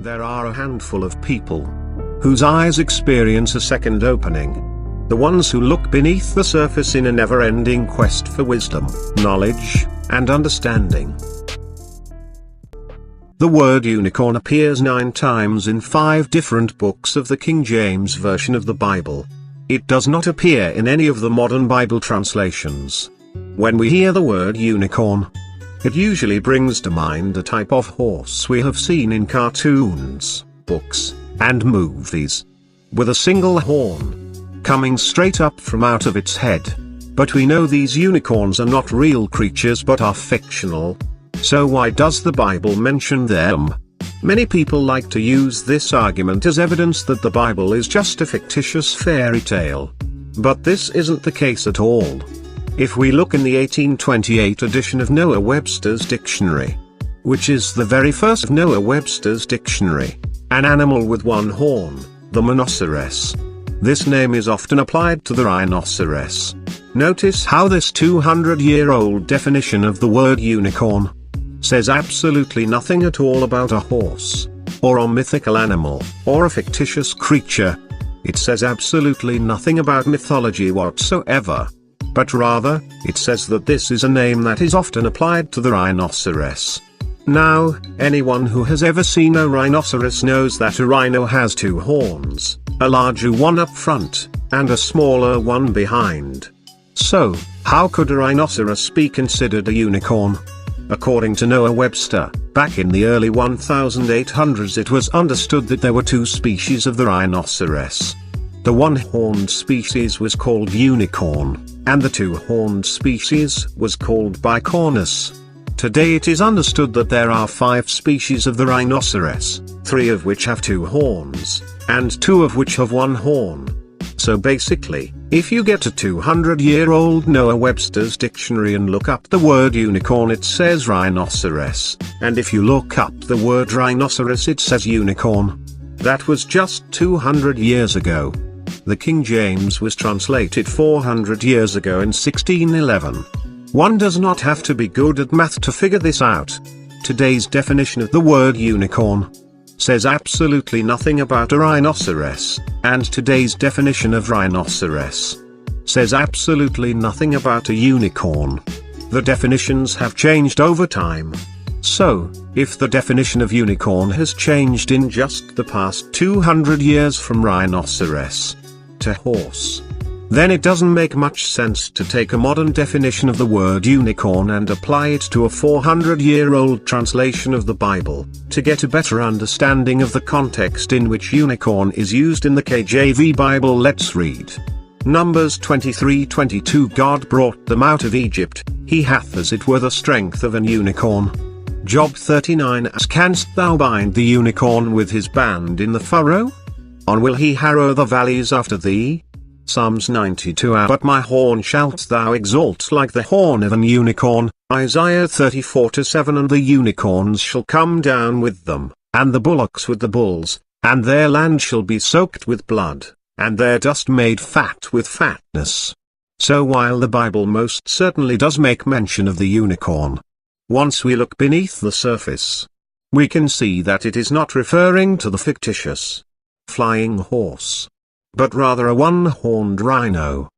there are a handful of people whose eyes experience a second opening. The ones who look beneath the surface in a never-ending quest for wisdom, knowledge, and understanding. The word unicorn appears 9 times in 5 different books of the King James Version of the Bible. It does not appear in any of the modern Bible translations. When we hear the word unicorn, it usually brings to mind a type of horse we have seen in cartoons, books, and movies, with a single horn coming straight up from out of its head. But we know these unicorns are not real creatures but are fictional. So why does the Bible mention them? Many people like to use this argument as evidence that the Bible is just a fictitious fairy tale. But this isn't the case at all. If we look in the 1828 edition of Noah Webster's dictionary, which is the very first of Noah Webster's dictionary, an animal with one horn, the rhinoceros. This name is often applied to the rhinoceros. Notice how this 200-year-old definition of the word unicorn says absolutely nothing at all about a horse, or a mythical animal, or a fictitious creature. It says absolutely nothing about mythology whatsoever. But rather, it says that this is a name that is often applied to the rhinoceros. Now, anyone who has ever seen a rhinoceros knows that a rhino has 2 horns, a larger one up front, and a smaller one behind. So, how could a rhinoceros be considered a unicorn? According to Noah Webster, back in the early 1800s it was understood that there were 2 species of the rhinoceros. The one-horned species was called unicorn, and the 2-horned species was called bicornus. Today it is understood that there are 5 species of the rhinoceros, 3 of which have 2 horns, and 2 of which have 1 horn. So basically, if you get a 200-year-old Noah Webster's dictionary and look up the word unicorn it says rhinoceros, and if you look up the word rhinoceros it says unicorn. That was just 200 years ago. The King James was translated 400 years ago in 1611. One does not have to be good at math to figure this out. Today's definition of the word unicorn says absolutely nothing about a rhinoceros, and today's definition of rhinoceros says absolutely nothing about a unicorn. The definitions have changed over time. So, if the definition of unicorn has changed in just the past 200 years from rhinoceros to horse, then it doesn't make much sense to take a modern definition of the word unicorn and apply it to a 400-year-old translation of the Bible, to get a better understanding of the context in which unicorn is used in the KJV Bible. Let's read. Numbers 23:22. God brought them out of Egypt, he hath as it were the strength of an unicorn. Job 39. As canst thou bind the unicorn with his band in the furrow? On will he harrow the valleys after thee? Psalms 92. But my horn shalt thou exalt like the horn of an unicorn. Isaiah 34:7. And the unicorns shall come down with them, and the bullocks with the bulls, and their land shall be soaked with blood, and their dust made fat with fatness. So while the Bible most certainly does make mention of the unicorn, once we look beneath the surface, we can see that it is not referring to the fictitious flying horse, but rather a one-horned rhino.